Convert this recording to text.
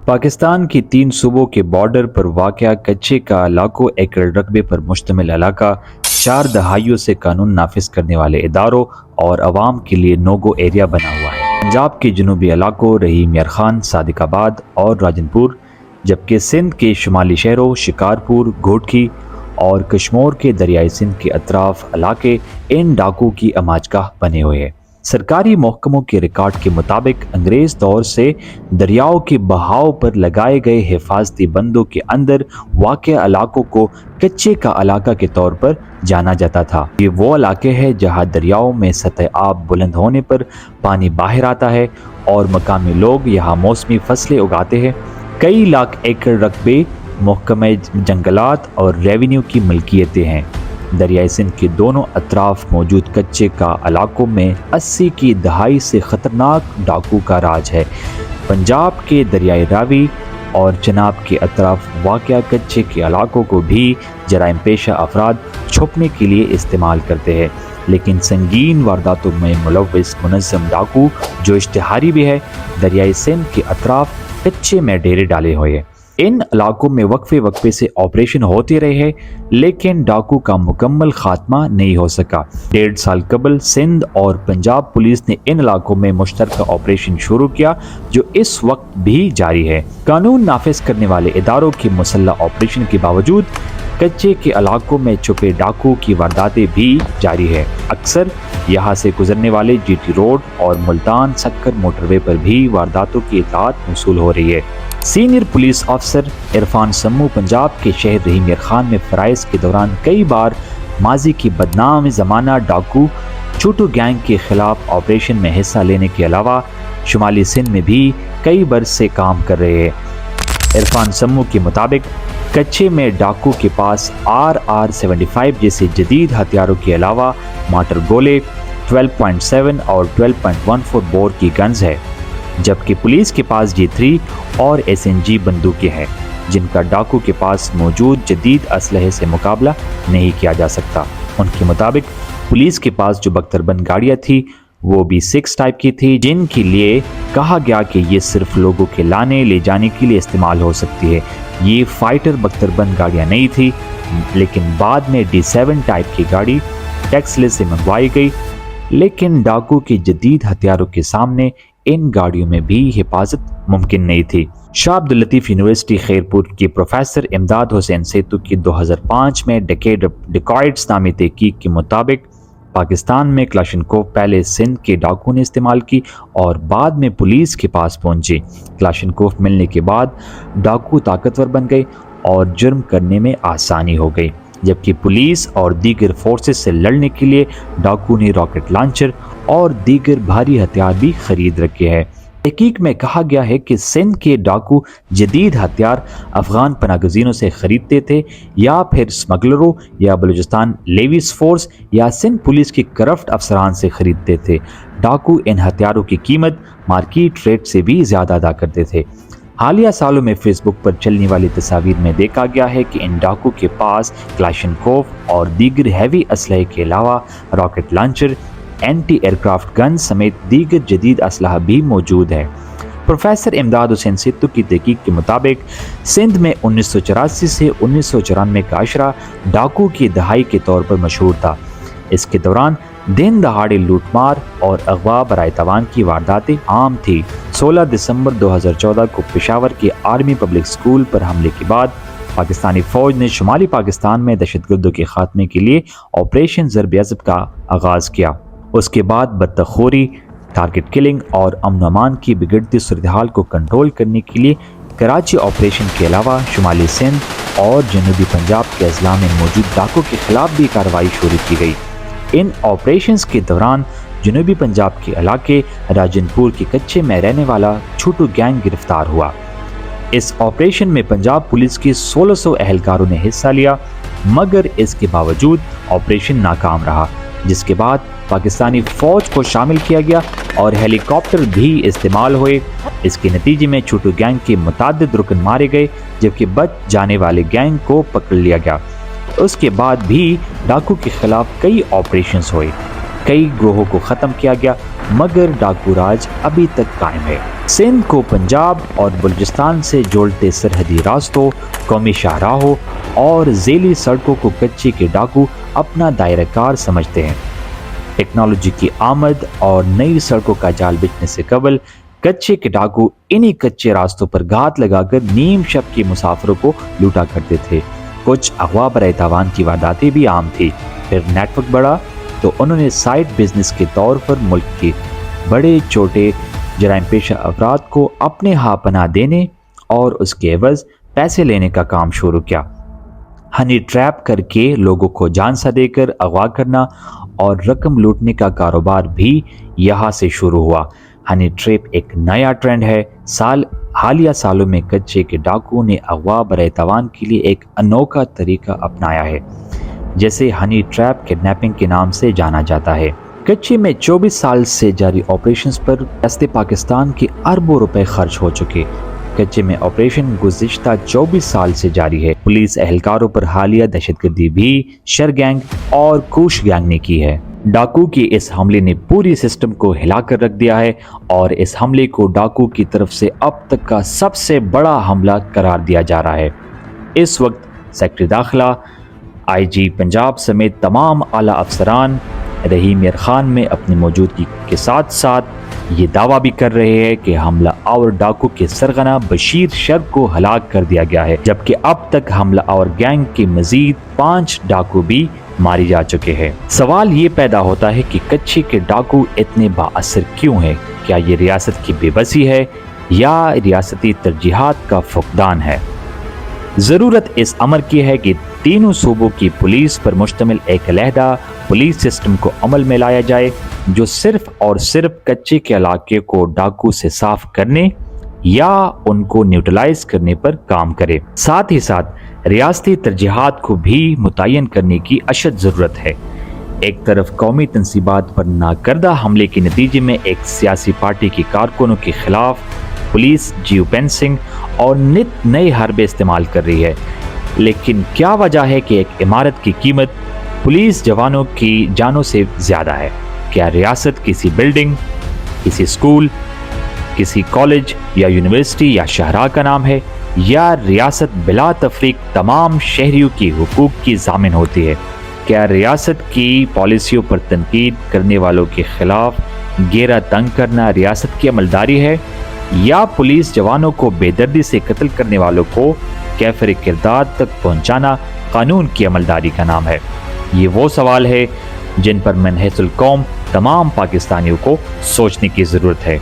पाकिस्तान की 3 सूबों के बॉर्डर पर वाक़या कच्चे का लाखों एकड़ रकबे पर मुश्तमिल इलाका 4 दहाइयों से कानून नाफिज करने वाले इदारों और अवाम के लिए नोगो एरिया बना हुआ है। पंजाब के जनूबी इलाकों रहीम यार खान, सादिकाबाद और राजनपुर, जबकि सिंध के शुमाली शहरों शिकारपुर, घोटकी और कश्मीर के दरियाई सिंध के अतराफ इलाके इन डाकू की अमाजगाह बने हुए हैं। सरकारी महकमों के रिकॉर्ड के मुताबिक अंग्रेज दौर से दरियाओं के बहाव पर लगाए गए हिफाजती बंदों के अंदर वाक़या इलाकों को कच्चे का इलाका के तौर पर जाना जाता था। ये वो इलाके हैं जहां दरियाओं में सतह आब बुलंद होने पर पानी बाहर आता है और मकामी लोग यहाँ मौसमी फसलें उगाते हैं। कई लाख एकड़ रकबे महकमे जंगलात और रेवेन्यू की मलकियतें हैं। दरियाई सिंध के दोनों अतराफ मौजूद कच्चे का इलाकों में 80 की दहाई से ख़तरनाक डाकू का राज है। पंजाब के दरियाई रावी और चनाब के अतराफ वाक़या कच्चे के इलाकों को भी जराइम पेशा अफराद छुपने के लिए इस्तेमाल करते हैं, लेकिन संगीन वारदातों में मुलव्वस मुनज़्ज़म डाकू जो इश्तिहारी भी है, दरियाई सिंध के अतराफ कच्चे में डेरे डाले हुए हैं। इन इलाकों में वक्फे वक्फे से ऑपरेशन होते रहे हैं, लेकिन डाकू का मुकम्मल खात्मा नहीं हो सका। 1.5 साल कबल सिंध और पंजाब पुलिस ने इन इलाकों में मुश्तरका ऑपरेशन शुरू किया, जो इस वक्त भी जारी है। कानून नाफिज करने वाले इदारों के मुसल्लह ऑपरेशन के बावजूद कच्चे के इलाकों में छुपे डाकू की वारदातें भी जारी है। अक्सर यहाँ से गुजरने वाले GT रोड और मुल्तान सक्कर मोटरवे पर भी वारदातों की इत्तलात मौसूल हो रही है। सीनियर पुलिस अफसर इरफान सम्मू पंजाब के शहर रहीम यार खान में फ़राइज़ के दौरान कई बार माजी की बदनाम ज़माना डाकू छोटू गैंग के खिलाफ ऑपरेशन में हिस्सा लेने के अलावा शुमाली सिंध में भी कई बरस से काम कर रहे हैं। इरफान सम्मू के मुताबिक कच्चे में डाकू के पास RR-75 जैसे जदीद हथियारों के अलावा माटर गोले, 12.7 और 12.14 बोर की गन्स है, जबकि पुलिस के पास G3 और SNG बंदूकें हैं, जिनका डाकू के पास मौजूद जदीद असलहे से मुकाबला नहीं किया जा सकता। उनके मुताबिक पुलिस के पास जो बख्तरबंद गाड़ियाँ थी वो भी 6 टाइप की थी, जिनके लिए कहा गया कि ये सिर्फ लोगों के लाने ले जाने के लिए इस्तेमाल हो सकती है। ये फाइटर बख्तरबंद गाड़ियाँ नहीं थी, लेकिन बाद में D7 टाइप की गाड़ी टेक्सलेस से मंगवाई गई, लेकिन डाकू के जदीद हथियारों के सामने इन गाड़ियों में भी हिफाजत मुमकिन नहीं थी। शाह अब्दुल लतीफ़ यूनिवर्सिटी खैरपुर के प्रोफेसर इमदाद हुसैन सेतु की 2005 में डेकेड ऑफ डिकॉइड्स नामी तहकीक के मुताबिक पाकिस्तान में क्लाशनकोव पहले सिंध के डाकू ने इस्तेमाल की और बाद में पुलिस के पास पहुंची। क्लाशनकोव मिलने के बाद डाकू ताकतवर बन गए और जुर्म करने में आसानी हो गई, जबकि पुलिस और दीगर फोर्सेस से लड़ने के लिए डाकू ने रॉकेट लॉन्चर और दीगर भारी हथियार भी खरीद रखे हैं। तहकीक में कहा गया है कि सिंध के डाकू जदीद हथियार अफगान पनागज़ीनों से खरीदते थे या फिर स्मगलरों या बलूचिस्तान लेविस फोर्स या सिंध पुलिस के करप्ट अफसरान से खरीदते थे। डाकू इन हथियारों की कीमत मार्केट रेट से भी ज़्यादा अदा करते थे। हालिया सालों में फेसबुक पर चलने वाली तस्वीर में देखा गया है कि इन डाकू के पास क्लाशनकोव और दीगर हैवी असलहे के अलावा rocket launcher, anti aircraft gun समेत दीगर जदीद असलहा भी मौजूद है। प्रोफेसर इमदाद हुसैन सेतु की तहकीक के मुताबिक सिंध में 1984 से 1994 का अशरा डाकू की दहाई के तौर पर मशहूर था। इसके दौरान दिन दहाड़े लूटमार और अगवा बराए तवान की वारदातें आम थी। 16 दिसंबर 2014 को पेशावर के आर्मी पब्लिक स्कूल पर हमले के बाद पाकिस्तानी फौज ने शुमाली पाकिस्तान में दहशतगर्दों के खात्मे के लिए ऑपरेशन ज़र्ब अज़ब का आगाज़ किया। उसके बाद बदतखोरी, टारगेट किलिंग और अमन अमान की बिगड़ती सूरत हाल को कंट्रोल करने के लिए कराची ऑपरेशन के अलावा शुमाली सिंध और जनूबी पंजाब के अजला में मौजूद डाकू के खिलाफ भी कार्रवाई शुरू की गई। इन ऑपरेशंस के दौरान जनूबी पंजाब के इलाके राजनपुर के कच्चे में रहने वाला छोटू गैंग गिरफ्तार हुआ। इस ऑपरेशन में पंजाब पुलिस के 1600 एहलकारों ने हिस्सा लिया, मगर इसके बावजूद ऑपरेशन नाकाम रहा, जिसके बाद पाकिस्तानी फौज को शामिल किया गया और हेलीकॉप्टर भी इस्तेमाल हुए। इसके नतीजे में छोटू गैंग के मुताद्दिद रुकन मारे गए, जबकि बच जाने वाले गैंग को पकड़ लिया गया। उसके बाद भी डाकू के खिलाफ कई ऑपरेशंस हुए। कई ग्रोहों को ख़त्म किया गया, मगर डाकू राज अभी तक कायम है। सिंध को पंजाब और बलूचिस्तान से जोड़ते सरहदी रास्तों, कौमी शाहराहों और ज़ेली सड़कों को कच्चे के डाकू अपना दायरा कार समझते हैं। टेक्नोलॉजी की आमद और नई सड़कों का जाल बिछने से कबल कच्चे के डाकू इन्हीं कच्चे रास्तों पर घात लगाकर नीम शब के मुसाफिरों को लूटा करते थे। कुछ अगवा बराए तावान की वारदातें भी आम थी। फिर नेटवर्क बढ़ा तो उन्होंने साइड बिजनेस के तौर पर मुल्क के बड़े छोटे जराइम पेशा अफराद को अपने यहाँ पनाह देने और उसके एवज पैसे लेने का काम शुरू किया। हनी ट्रैप करके लोगों को जान सा देकर अगवा करना और रकम लूटने का कारोबार भी यहाँ से शुरू हुआ। हनी ट्रैप एक नया ट्रेंड है। हालिया सालों में कच्चे के डाकुओं ने अगवा बराए तावान के लिए एक अनोखा तरीका अपनाया है, जैसे हनी ट्रैप किडनैपिंग के नाम से जाना जाता है। कच्चे में 24 साल से जारी ऑपरेशंस पर रियासत पाकिस्तान के अरबों रुपए खर्च हो चुके। कच्चे में ऑपरेशन गुज़िश्ता 24 साल से जारी है। पुलिस एहलकारों पर हालिया दहशतगर्दी भी शर गैंग और कुश गैंग ने की है। डाकू के इस हमले ने पूरी सिस्टम को हिलाकर रख दिया है और इस हमले को डाकू की तरफ से अब तक का सबसे बड़ा हमला करार दिया जा रहा है। इस वक्त सेक्रेटरी दाखिला, IG पंजाब समेत तमाम आला अफसरान रहीम यार खान में अपनी मौजूदगी के साथ साथ ये दावा भी कर रहे हैं कि हमला आवर डाकू के सरगना बशीर शर को हलाक कर दिया गया है, जबकि अब तक हमला आवर गैंग के मजीद 5 डाकू भी मारी जा चुके हैं। सवाल ये पैदा होता है कि कच्चे के डाकू इतने बाअसर क्यों हैं? क्या ये रियासत की बेबसी है या रियासती तरजीहात का फुकदान है? ज़रूरत इस अमर की है कि तीनों सूबों की पुलिस पर मुश्तमिल एक अलहदा पुलिस सिस्टम को अमल में लाया जाए, जो सिर्फ और सिर्फ कच्चे के इलाके को डाकू से साफ करने या उनको न्यूट्रलाइज करने पर काम करे। साथ ही साथ रियासती तरजीहात को भी मुतय्यन करने की अशद ज़रूरत है। एक तरफ कौमी तनसीबात पर नाकर्दा हमले के नतीजे में एक सियासी पार्टी की कारकुनों के खिलाफ पुलिस जियो फेंसिंग और नित नए हरबे इस्तेमाल कर रही है, लेकिन क्या वजह है कि एक इमारत की कीमत पुलिस जवानों की जानों से ज़्यादा है? क्या रियासत किसी बिल्डिंग, किसी स्कूल, किसी कॉलेज या यूनिवर्सिटी या शहरा का नाम है, या रियासत बिला तफरीक तमाम शहरियों की हुकूक की ज़ामिन होती है? क्या रियासत की पॉलिसियों पर तनकीद करने वालों के खिलाफ घेरा तंग करना रियासत की अमलदारी है, या पुलिस जवानों को बेदर्दी से कत्ल करने वालों को कैफर किरदार तक पहुंचाना कानून की अमलदारी का नाम है? ये वो सवाल है जिन पर मनहसुल कौम तमाम पाकिस्तानियों को सोचने की ज़रूरत है।